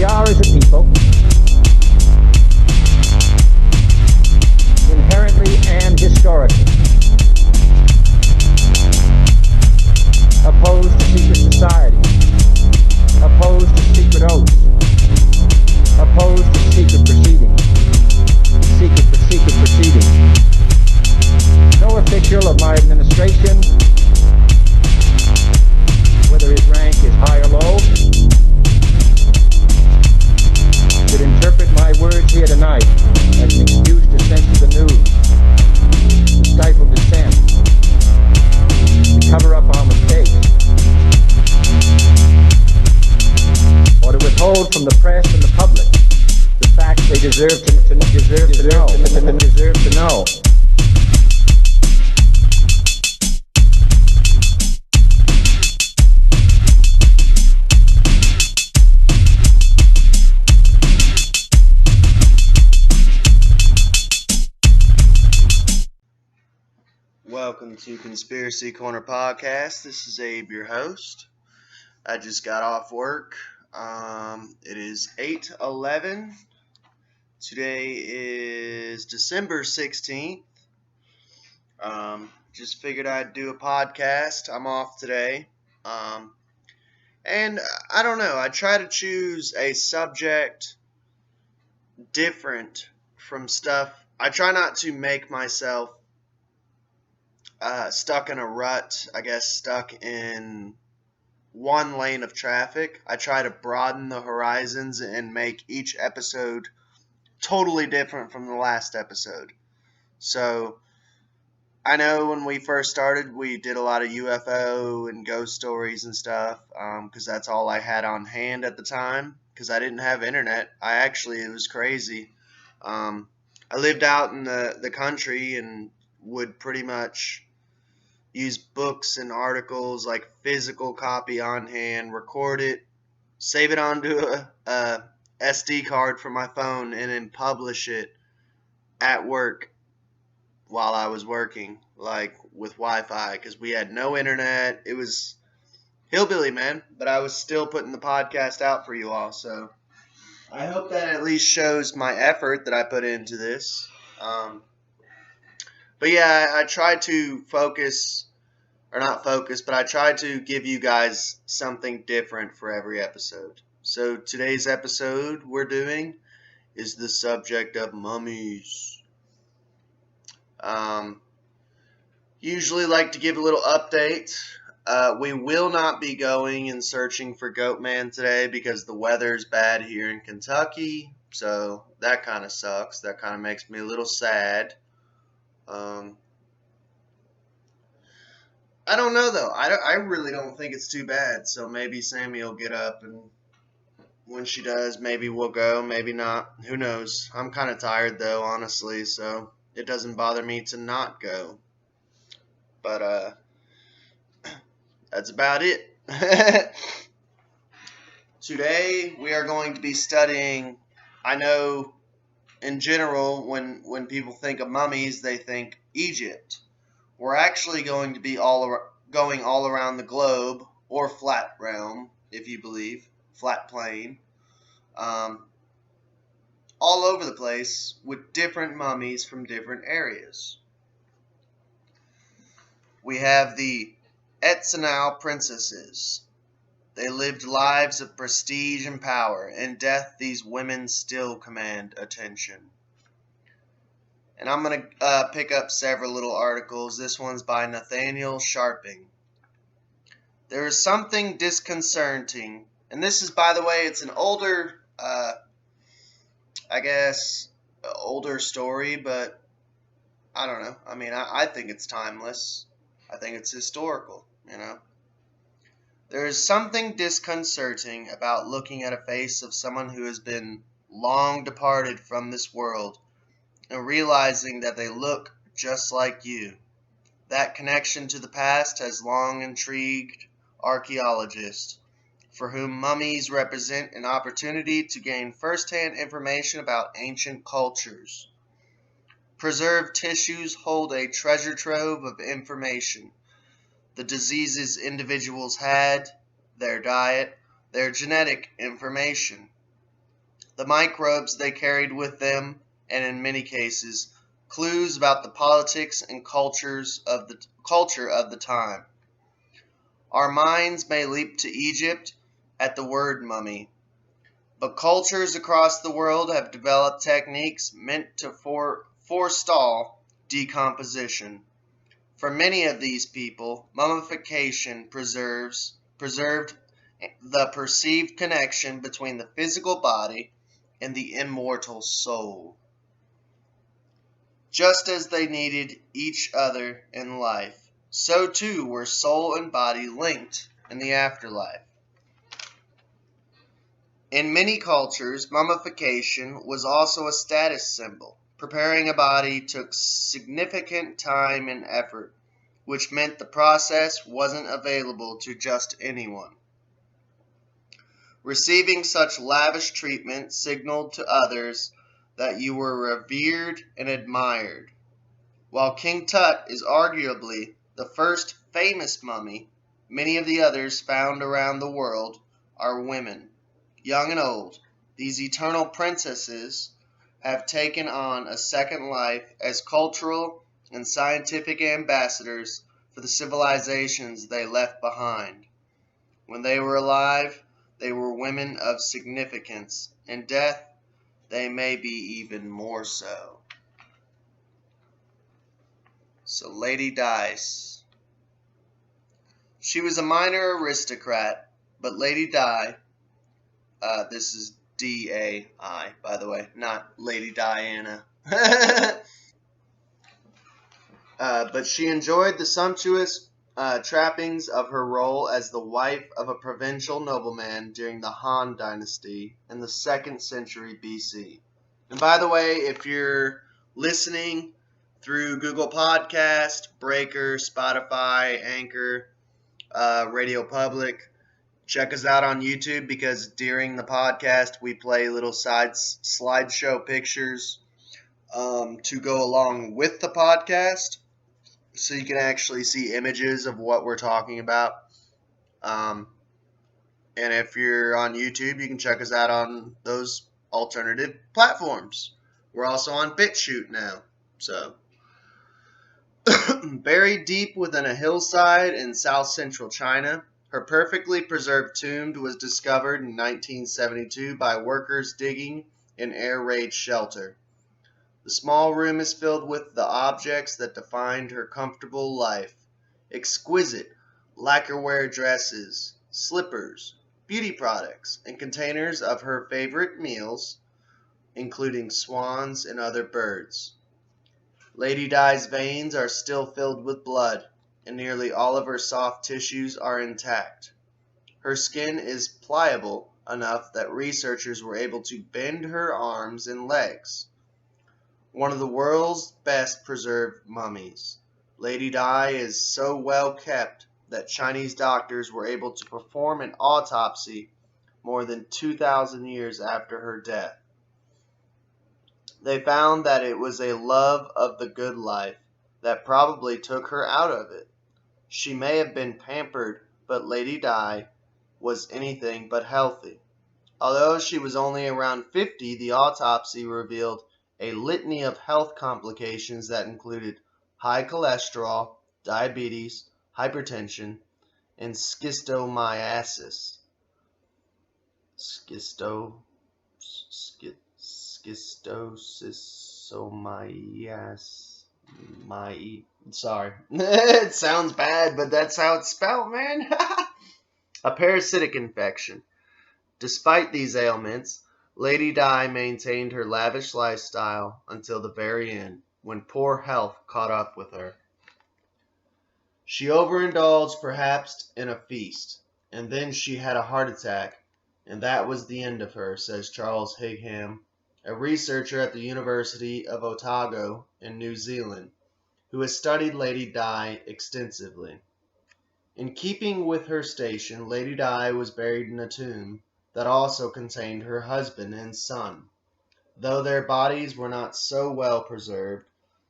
We are, as a people, inherently and historically opposed to secret society, opposed to secret oaths, opposed to secret proceedings, secret proceedings. No official of my administration, whether his rank is high or low, should interpret my words here tonight as an excuse to censor the news, to stifle dissent, to cover up our mistakes, or to withhold from the press and the public the facts they deserve to know. Welcome to Conspiracy Corner Podcast. This is Abe, your host. I just got off work. It is 8:11. Today is December 16th. Just figured I'd do a podcast. I'm off today. And I don't know. I try to choose a subject different from stuff. I try not to make myself stuck in a rut, I guess, stuck in one lane of traffic. I try to broaden the horizons and make each episode totally different from the last episode. So, I know when we first started, we did a lot of UFO and ghost stories and stuff, because that's all I had on hand at the time, because I didn't have internet. It was crazy. I lived out in the country and would pretty much use books and articles, like physical copy on hand, record it, save it onto a SD card for my phone, and then publish it at work while I was working, like with Wi-Fi, because we had no internet. It was hillbilly, man, but I was still putting the podcast out for you all, so I hope that at least shows my effort that I put into this. But yeah, I tried to I tried to give you guys something different for every episode. So today's episode we're doing is the subject of mummies. Usually like to give a little update. We will not be going and searching for Goatman today because the weather's bad here in Kentucky. So that kind of sucks. That kind of makes me a little sad. I don't know, though. I really don't think it's too bad. So maybe Sammy will get up, and when she does, maybe we'll go, maybe not. Who knows? I'm kind of tired, though, honestly, so it doesn't bother me to not go. But that's about it. Today, we are going to be studying, I know, in general, when people think of mummies, they think Egypt. We're actually going to be going all around the globe, or flat realm, if you believe, flat plane, all over the place with different mummies from different areas. We have the Etsanal princesses. They lived lives of prestige and power. In death, these women still command attention. And I'm going to pick up several little articles. This one's by Nathaniel Sharping. There is something disconcerting. And this is, by the way, it's an older, older story, but I don't know. I mean, I think it's timeless. I think it's historical, you know. There is something disconcerting about looking at a face of someone who has been long departed from this world and realizing that they look just like you. That connection to the past has long intrigued archaeologists, for whom mummies represent an opportunity to gain first-hand information about ancient cultures. Preserved tissues hold a treasure trove of information. The diseases individuals had, their diet, their genetic information. the microbes they carried with them, and in many cases, clues about the politics and culture of the time. Our minds may leap to Egypt at the word mummy, but cultures across the world have developed techniques meant to forestall decomposition. For many of these people, mummification preserved the perceived connection between the physical body and the immortal soul. Just as they needed each other in life, so too were soul and body linked in the afterlife. In many cultures, mummification was also a status symbol. Preparing a body took significant time and effort, which meant the process wasn't available to just anyone. Receiving such lavish treatment signaled to others that you were revered and admired. While King Tut is arguably the first famous mummy, many of the others found around the world are women, young and old. These eternal princesses have taken on a second life as cultural and scientific ambassadors for the civilizations they left behind. When they were alive, they were women of significance. In death, they may be even more so. So Lady Dice. She was a minor aristocrat, but Lady Di, this is D-A-I, by the way, not Lady Diana. But she enjoyed the sumptuous trappings of her role as the wife of a provincial nobleman during the Han Dynasty in the 2nd century BC. And by the way, if you're listening through Google Podcast, Breaker, Spotify, Anchor, Radio Public, check us out on YouTube, because during the podcast we play little slideshow pictures to go along with the podcast, so you can actually see images of what we're talking about. And if you're on YouTube, you can check us out on those alternative platforms. We're also on BitChute now. So, buried deep within a hillside in south-central China, her perfectly preserved tomb was discovered in 1972 by workers digging an air raid shelter. The small room is filled with the objects that defined her comfortable life. Exquisite lacquerware dresses, slippers, beauty products, and containers of her favorite meals, including swans and other birds. Lady Di's veins are still filled with blood, and nearly all of her soft tissues are intact. Her skin is pliable enough that researchers were able to bend her arms and legs. One of the world's best preserved mummies, Lady Di is so well kept that Chinese doctors were able to perform an autopsy more than 2,000 years after her death. They found that it was a love of the good life that probably took her out of it. She may have been pampered, but Lady Di was anything but healthy. Although she was only around 50, the autopsy revealed a litany of health complications that included high cholesterol, diabetes, hypertension, and schistosomiasis. Sorry. It sounds bad, but that's how it's spelled, man. A parasitic infection. Despite these ailments, Lady Di maintained her lavish lifestyle until the very end, when poor health caught up with her. She overindulged perhaps in a feast, and then she had a heart attack, and that was the end of her, says Charles Higham, a researcher at the University of Otago in New Zealand, who has studied Lady Di extensively. In keeping with her station, Lady Di was buried in a tomb that also contained her husband and son. Though their bodies were not so well preserved,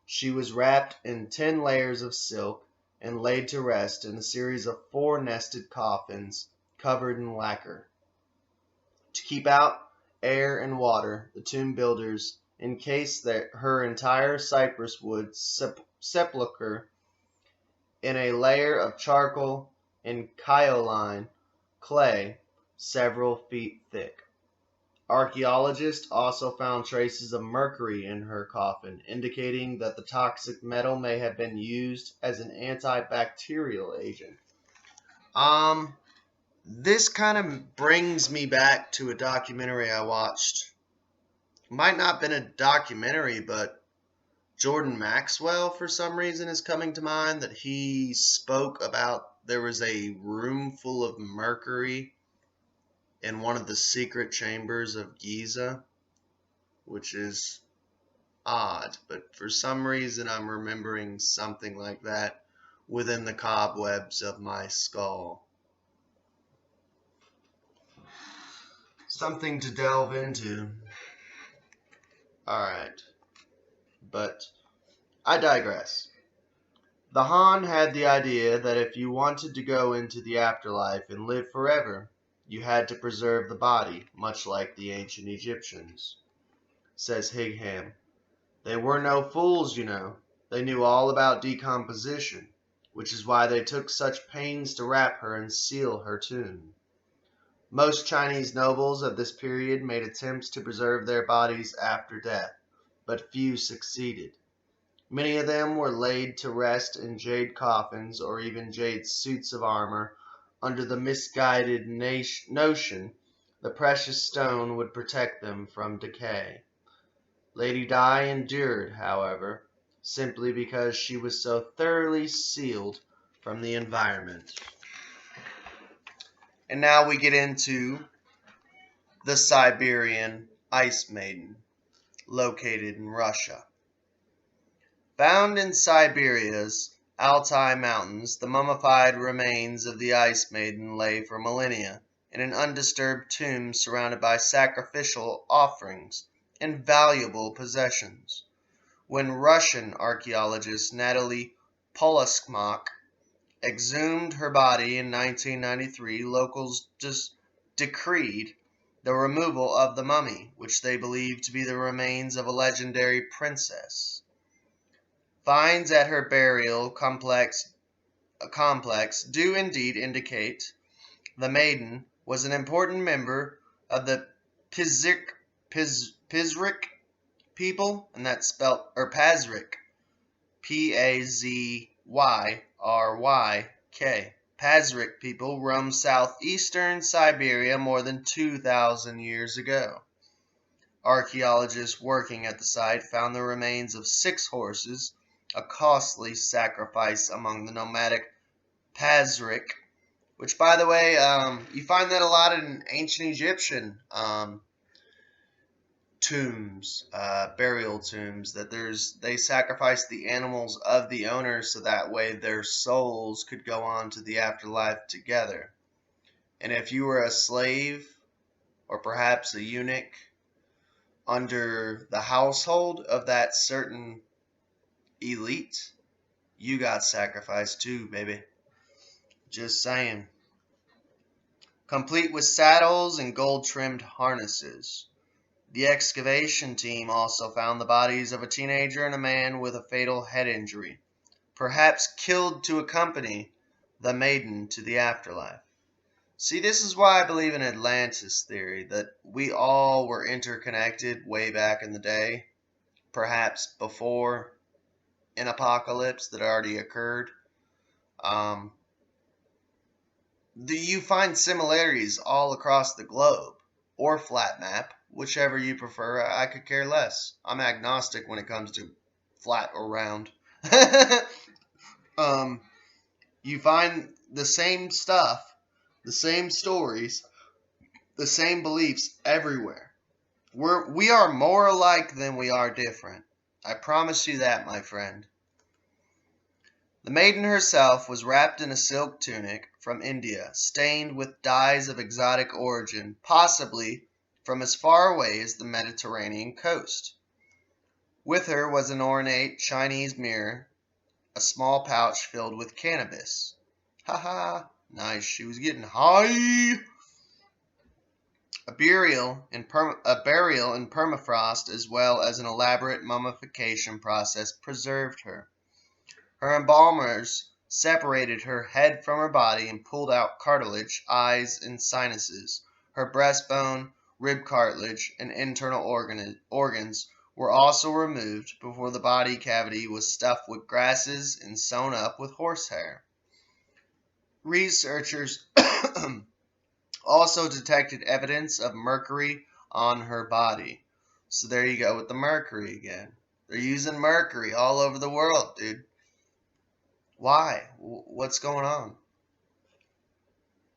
she was wrapped in 10 layers of silk and laid to rest in a series of 4 nested coffins covered in lacquer. To keep out air, and water, the tomb builders encased her entire cypress wood sepulchre in a layer of charcoal and kaolin clay several feet thick. Archaeologists also found traces of mercury in her coffin, indicating that the toxic metal may have been used as an antibacterial agent. This kind of brings me back to a documentary I watched. Might not have been a documentary, but Jordan Maxwell, for some reason, is coming to mind, that he spoke about there was a room full of mercury in one of the secret chambers of Giza, which is odd, but for some reason I'm remembering something like that within the cobwebs of my skull. Something to delve into. Alright, but I digress. The Han had the idea that if you wanted to go into the afterlife and live forever, you had to preserve the body, much like the ancient Egyptians. Says Higham. They were no fools, you know. They knew all about decomposition, which is why they took such pains to wrap her and seal her tomb. Most Chinese nobles of this period made attempts to preserve their bodies after death, but few succeeded. Many of them were laid to rest in jade coffins or even jade suits of armor under the misguided notion the precious stone would protect them from decay. Lady Di endured, however, simply because she was so thoroughly sealed from the environment. And now we get into the Siberian Ice Maiden, located in Russia. Found in Siberia's Altai Mountains, the mummified remains of the Ice Maiden lay for millennia in an undisturbed tomb surrounded by sacrificial offerings and valuable possessions. When Russian archaeologist Natalie Poloskmak exhumed her body in 1993, locals decreed the removal of the mummy, which they believed to be the remains of a legendary princess. Finds at her burial complex do indeed indicate the maiden was an important member of the Pizrik people, and that's spelled, or Pazryk, P-A-Z-Y-R-Y-K. Pazryk people roamed southeastern Siberia more than 2,000 years ago. Archaeologists working at the site found the remains of 6 horses, a costly sacrifice among the nomadic Pazryk, which, by the way, you find that a lot in ancient Egyptian tombs, burial tombs, that they sacrificed the animals of the owner so that way their souls could go on to the afterlife together. And if you were a slave or perhaps a eunuch under the household of that certain elite, you got sacrificed too, baby. Just saying. Complete with saddles and gold-trimmed harnesses. The excavation team also found the bodies of a teenager and a man with a fatal head injury, perhaps killed to accompany the maiden to the afterlife. See, this is why I believe in Atlantis theory, that we all were interconnected way back in the day, perhaps before an apocalypse that already occurred. You find similarities all across the globe, or flat map, whichever you prefer. I could care less. I'm agnostic when it comes to flat or round. You find the same stuff, the same stories, the same beliefs everywhere. We are more alike than we are different. I promise you that, my friend. The maiden herself was wrapped in a silk tunic from India, stained with dyes of exotic origin, possibly from as far away as the Mediterranean coast. With her was an ornate Chinese mirror, a small pouch filled with cannabis. Haha, nice, she was getting high. A burial in permafrost as well as an elaborate mummification process preserved her. Her embalmers separated her head from her body and pulled out cartilage, eyes, and sinuses. Her breastbone, rib cartilage, and internal organs were also removed before the body cavity was stuffed with grasses and sewn up with horsehair. Researchers also detected evidence of mercury on her body. So there you go with the mercury again. They're using mercury all over the world, dude. Why? What's going on?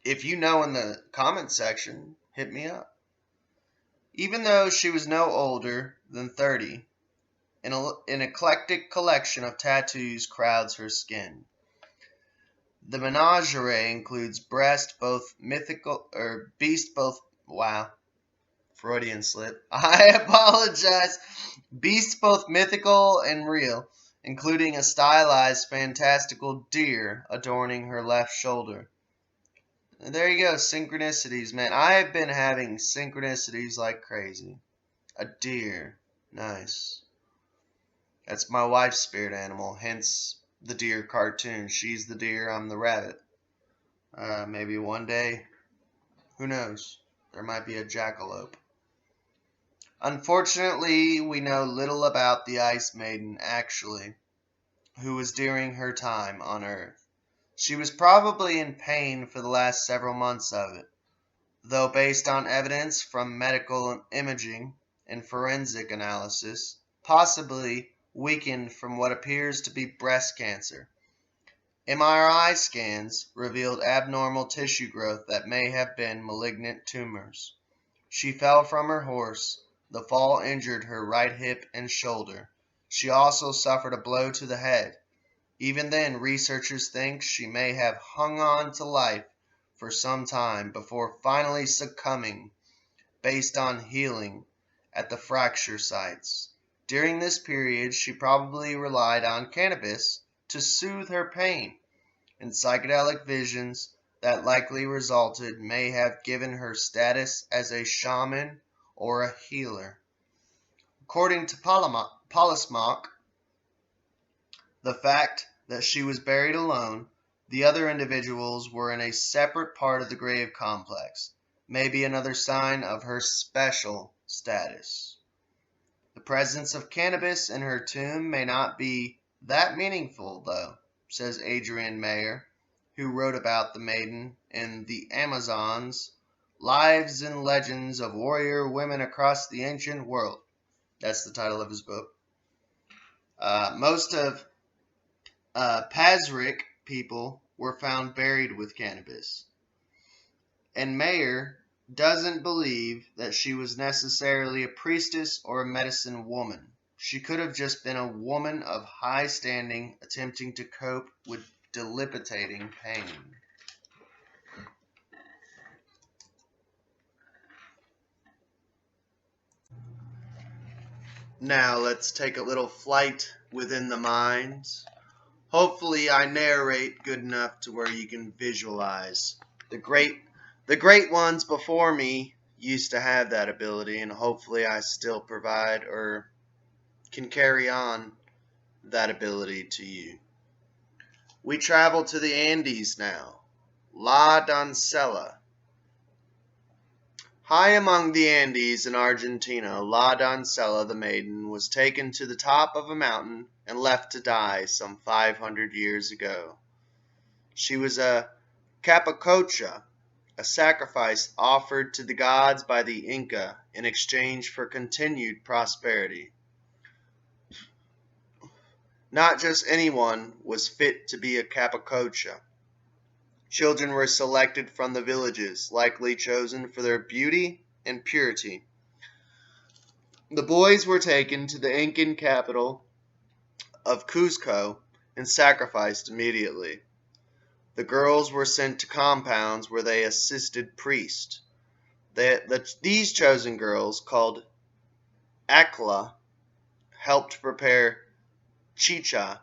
If you know in the comment section, hit me up. Even though she was no older than 30, an eclectic collection of tattoos crowds her skin. The menagerie includes beast both, wow, Freudian slip. I apologize. Beasts both mythical and real, including a stylized fantastical deer adorning her left shoulder. And there you go, synchronicities, man. I have been having synchronicities like crazy. A deer. Nice. That's my wife's spirit animal, hence the deer cartoon. She's the deer, I'm the rabbit. Maybe one day, who knows? There might be a jackalope. Unfortunately, we know little about the Ice Maiden, actually, who was during her time on Earth. She was probably in pain for the last several months of it, though based on evidence from medical imaging and forensic analysis, possibly weakened from what appears to be breast cancer. MRI scans revealed abnormal tissue growth that may have been malignant tumors. She fell from her horse. The fall injured her right hip and shoulder. She also suffered a blow to the head. Even then, researchers think she may have hung on to life for some time before finally succumbing based on healing at the fracture sites. During this period, she probably relied on cannabis to soothe her pain, and psychedelic visions that likely resulted may have given her status as a shaman or a healer. According to Polismock, the fact that she was buried alone, the other individuals were in a separate part of the grave complex, may be another sign of her special status. The presence of cannabis in her tomb may not be that meaningful, though, says Adrienne Mayer, who wrote about the maiden in The Amazons, Lives and Legends of Warrior Women Across the Ancient World. That's the title of his book. Most of Pazric people were found buried with cannabis. And Mayer doesn't believe that she was necessarily a priestess or a medicine woman. She could have just been a woman of high standing attempting to cope with debilitating pain. Now let's take a little flight within the minds. Hopefully I narrate good enough to where you can visualize. The great ones before me used to have that ability, and hopefully I still provide or can carry on that ability to you. We travel to the Andes now. La Doncella. High among the Andes in Argentina, La Doncella the maiden was taken to the top of a mountain and left to die some 500 years ago. She was a capacocha, a sacrifice offered to the gods by the Inca in exchange for continued prosperity. Not just anyone was fit to be a capacocha. Children were selected from the villages, likely chosen for their beauty and purity. The boys were taken to the Incan capital of Cuzco and sacrificed immediately. The girls were sent to compounds where they assisted priests. These chosen girls, called Akla, helped prepare chicha,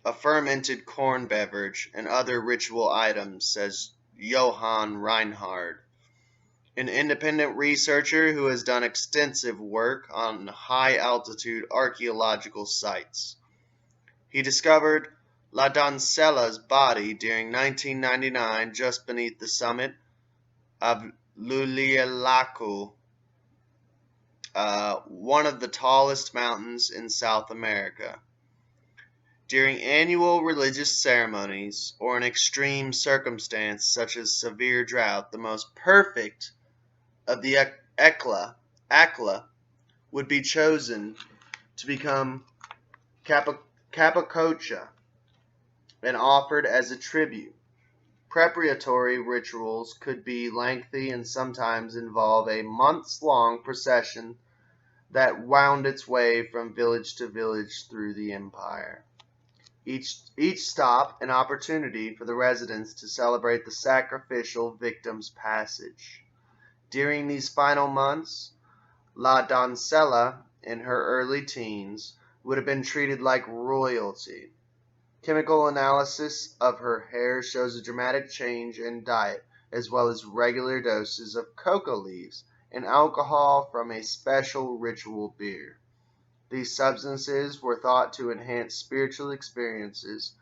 a fermented corn beverage, and other ritual items, says Johann Reinhard. an independent researcher who has done extensive work on high-altitude archaeological sites. He discovered La Doncella's body during 1999 just beneath the summit of Lulilalaco, one of the tallest mountains in South America. During annual religious ceremonies or an extreme circumstance such as severe drought, the most perfect of the Akla would be chosen to become Capacocha and offered as a tribute. Preparatory rituals could be lengthy and sometimes involve a months-long procession that wound its way from village to village through the empire. Each stop an opportunity for the residents to celebrate the sacrificial victim's passage. During these final months, La Doncella, in her early teens, would have been treated like royalty. Chemical analysis of her hair shows a dramatic change in diet, as well as regular doses of coca leaves and alcohol from a special ritual beer. These substances were thought to enhance spiritual experiences,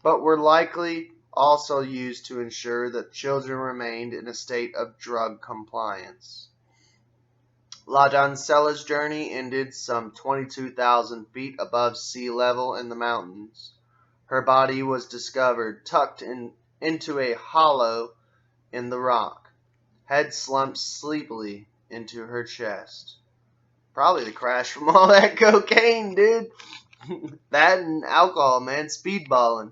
but were likely also used to ensure that children remained in a state of drug compliance. La Doncella's journey ended some 22,000 feet above sea level in the mountains. Her body was discovered tucked into a hollow in the rock, head slumped sleepily into her chest. Probably the crash from all that cocaine, dude. That and alcohol, man. Speedballing.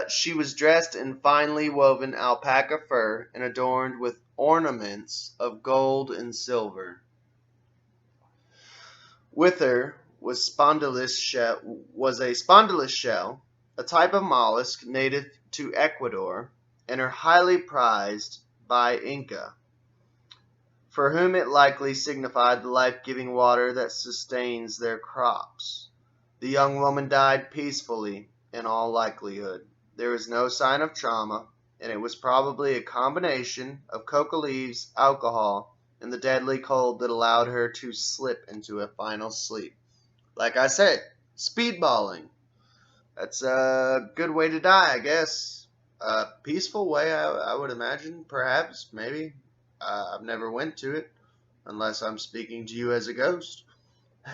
She was dressed in finely woven alpaca fur and adorned with ornaments of gold and silver. With her was a spondylus shell, a type of mollusk native to Ecuador, and are highly prized by Inca, for whom it likely signified the life-giving water that sustains their crops. The young woman died peacefully, in all likelihood. There was no sign of trauma, and it was probably a combination of coca leaves, alcohol, and the deadly cold that allowed her to slip into a final sleep. Like I said, speedballing. That's a good way to die, I guess. A peaceful way, I would imagine, perhaps, maybe. I've never went to it, unless I'm speaking to you as a ghost.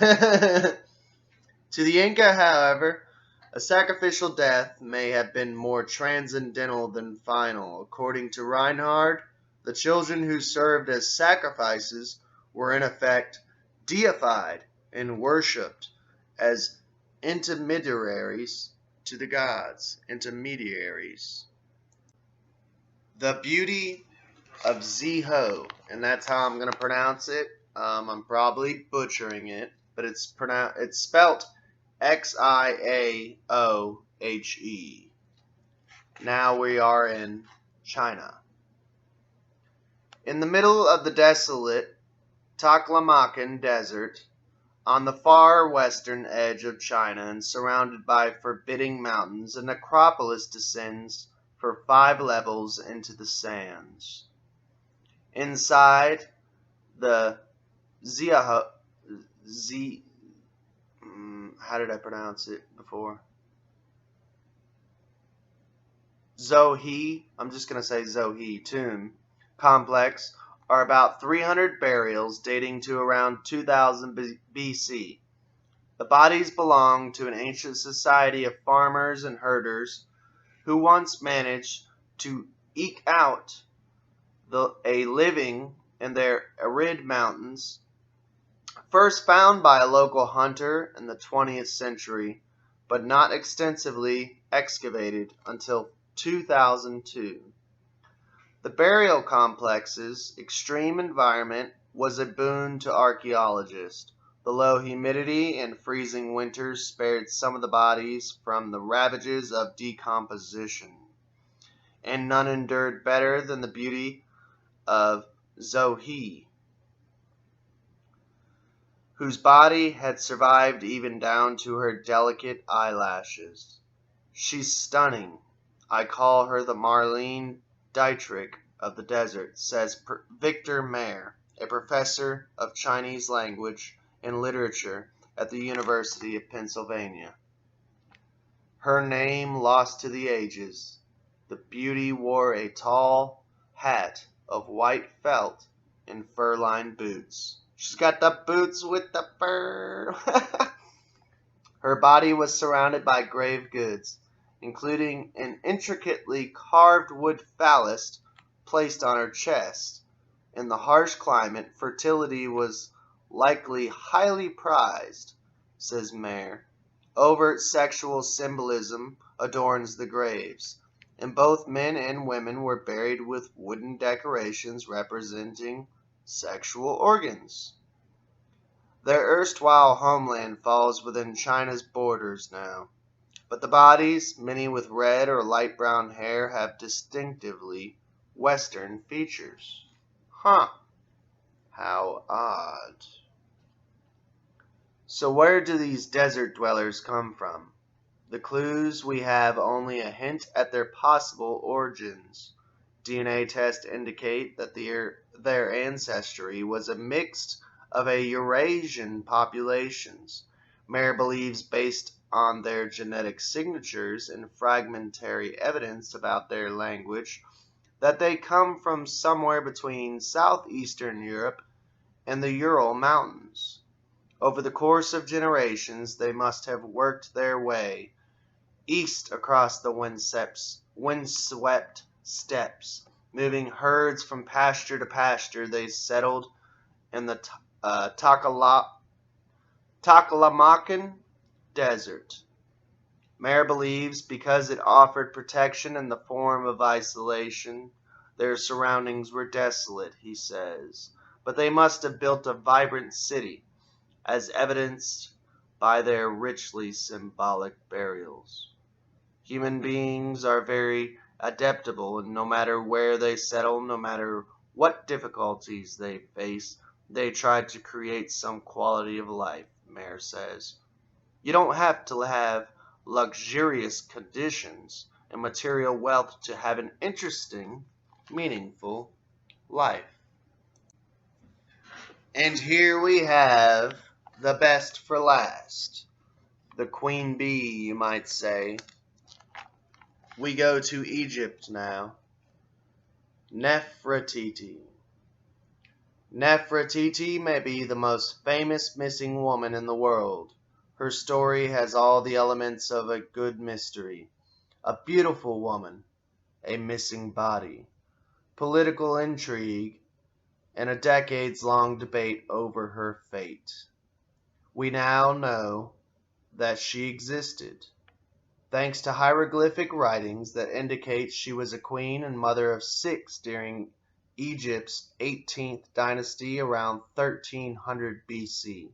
To the Inca, however, a sacrificial death may have been more transcendental than final. According to Reinhard, the children who served as sacrifices were in effect deified and worshipped as intermediaries to the gods. Intermediaries. The beauty of Ziho, and that's how I'm going to pronounce it. I'm probably butchering it, but it's spelt Xiaohe. Now we are in China. In the middle of the desolate Taklamakan Desert, on the far western edge of China and surrounded by forbidding mountains, a necropolis descends for 5 levels into the sands. Inside the how did I pronounce it before? Zohe, I'm just going to say Zohe, tomb complex are about 300 burials dating to around 2000 BC. The bodies belong to an ancient society of farmers and herders who once managed to eke out a living in their arid mountains, first found by a local hunter in the 20th century, but not extensively excavated until 2002. The burial complex's extreme environment was a boon to archaeologists. The low humidity and freezing winters spared some of the bodies from the ravages of decomposition, and none endured better than the beauty of Zohe, whose body had survived even down to her delicate eyelashes. She's stunning. I call her the Marlene Dietrich of the desert, says Victor Mayer, a professor of Chinese language and literature at the University of Pennsylvania. Her name lost to the ages. The beauty wore a tall hat of white felt and fur-lined boots. She's got the boots with the fur. Her body was surrounded by grave goods, including an intricately carved wood phallus placed on her chest. In the harsh climate, fertility was likely highly prized, says Mayer. Overt sexual symbolism adorns the graves, and both men and women were buried with wooden decorations representing sexual organs. Their erstwhile homeland falls within China's borders now, but the bodies, many with red or light brown hair, have distinctively Western features. Huh. How odd. So where do these desert dwellers come from? The clues we have only a hint at their possible origins. DNA tests indicate that their ancestry was a mix of a Eurasian populations. Mayer believes, based on their genetic signatures and fragmentary evidence about their language, that they come from somewhere between southeastern Europe and the Ural Mountains. Over the course of generations, they must have worked their way east across the windswept steppes. Moving herds from pasture to pasture, they settled in the Taklamakan Desert. Mayer believes because it offered protection in the form of isolation, their surroundings were desolate, he says. But they must have built a vibrant city, as evidenced by their richly symbolic burials. Human beings are very adaptable, and no matter where they settle, no matter what difficulties they face, they try to create some quality of life, Mayer says. You don't have to have luxurious conditions and material wealth to have an interesting, meaningful life. And here we have the best for last. The queen bee, you might say. We go to Egypt now. Nefertiti. Nefertiti may be the most famous missing woman in the world. Her story has all the elements of a good mystery. A beautiful woman, a missing body, political intrigue, and a decades-long debate over her fate. We now know that she existed, thanks to hieroglyphic writings that indicate she was a queen and mother of 6 during Egypt's 18th dynasty around 1300 BC.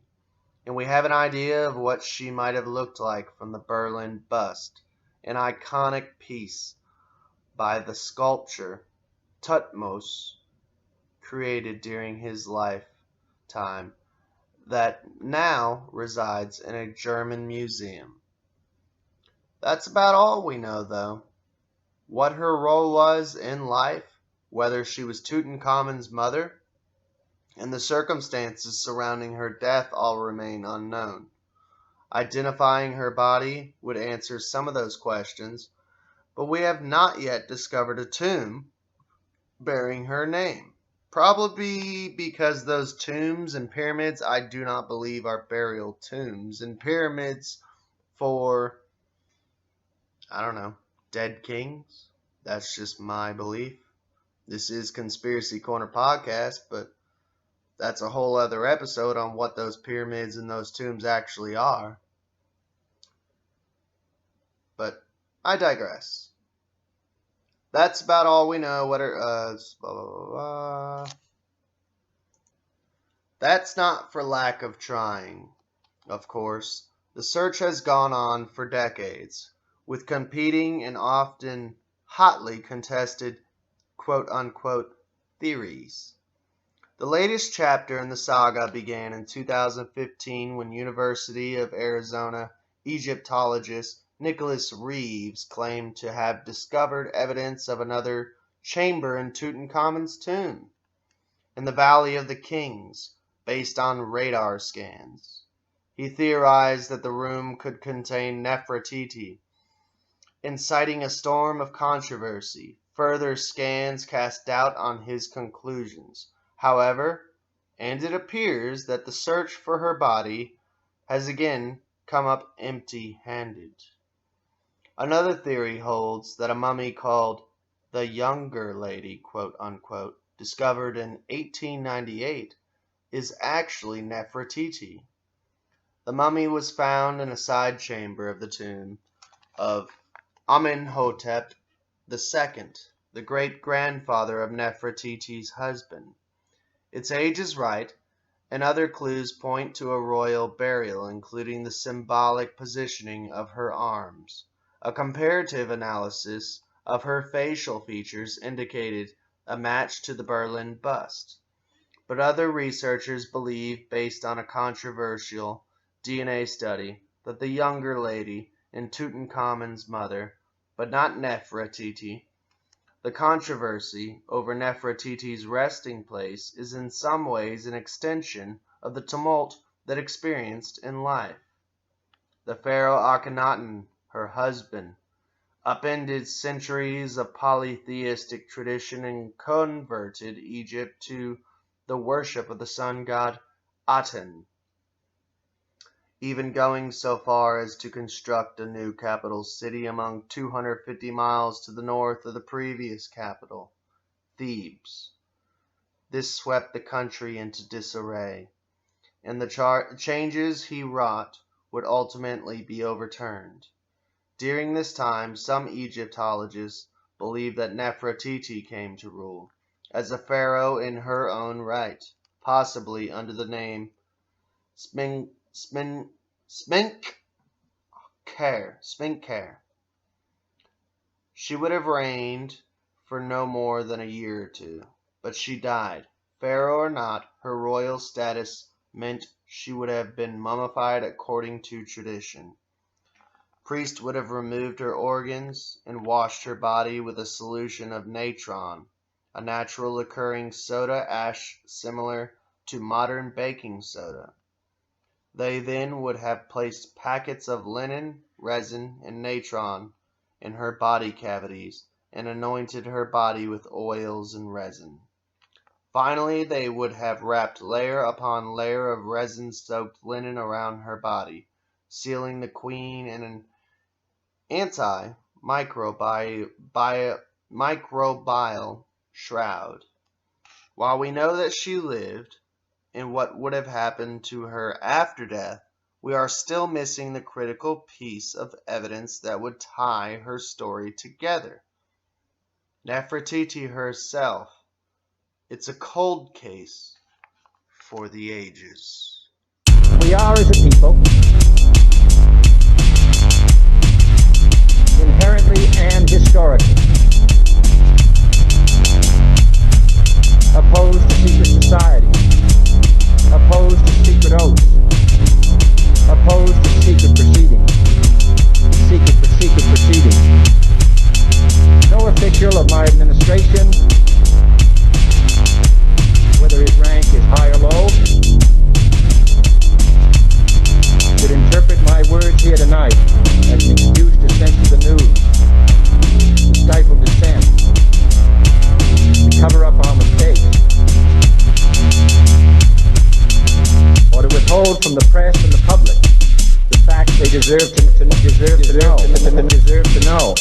And we have an idea of what she might have looked like from the Berlin bust, an iconic piece by the sculptor Tutmos, created during his lifetime, that now resides in a German museum. That's about all we know, though. What her role was in life, whether she was Tutankhamun's mother, and the circumstances surrounding her death all remain unknown. Identifying her body would answer some of those questions, but we have not yet discovered a tomb bearing her name. Probably because those tombs and pyramids I do not believe are burial tombs, and pyramids for, I don't know, dead kings. That's just my belief. This is Conspiracy Corner Podcast, but that's a whole other episode on what those pyramids and those tombs actually are. But I digress. That's about all we know. What are blah, blah, blah, blah. That's not for lack of trying, of course. The search has gone on for decades, with competing and often hotly contested quote-unquote theories. The latest chapter in the saga began in 2015 when University of Arizona Egyptologist Nicholas Reeves claimed to have discovered evidence of another chamber in Tutankhamun's tomb, in the Valley of the Kings, based on radar scans. He theorized that the room could contain Nefertiti, inciting a storm of controversy. Further scans cast doubt on his conclusions, however, and it appears that the search for her body has again come up empty-handed. Another theory holds that a mummy called the Younger Lady, quote unquote, discovered in 1898, is actually Nefertiti. The mummy was found in a side chamber of the tomb of Amenhotep II, the great-grandfather of Nefertiti's husband. Its age is right, and other clues point to a royal burial, including the symbolic positioning of her arms. A comparative analysis of her facial features indicated a match to the Berlin bust. But other researchers believe, based on a controversial DNA study, that the Younger Lady is Tutankhamun's mother, but not Nefertiti. The controversy over Nefertiti's resting place is in some ways an extension of the tumult that experienced in life. The pharaoh Akhenaten, her husband, upended centuries of polytheistic tradition and converted Egypt to the worship of the sun god Aten, even going so far as to construct a new capital city among 250 miles to the north of the previous capital, Thebes. This swept the country into disarray, and the changes he wrought would ultimately be overturned. During this time, some Egyptologists believe that Nefertiti came to rule as a pharaoh in her own right, possibly under the name Smenkhare. She would have reigned for no more than a year or two, but she died. Pharaoh or not, her royal status meant she would have been mummified according to tradition. Priests would have removed her organs and washed her body with a solution of natron, a natural occurring soda ash similar to modern baking soda. They then would have placed packets of linen, resin, and natron in her body cavities and anointed her body with oils and resin. Finally, they would have wrapped layer upon layer of resin-soaked linen around her body, sealing the queen in an anti-microbial shroud. While we know that she lived, and what would have happened to her after death, we are still missing the critical piece of evidence that would tie her story together. Nefertiti herself. It's a cold case for the ages. We are, as a people, inherently and historically opposed to secret societies, opposed to secret oaths, opposed to secret proceedings, secret proceedings. No official of my administration, whether his rank is high or low, should interpret my words here tonight as an excuse to censor the news, to stifle dissent, to cover up our mistakes, or to withhold from the press and the public the facts they deserve to know.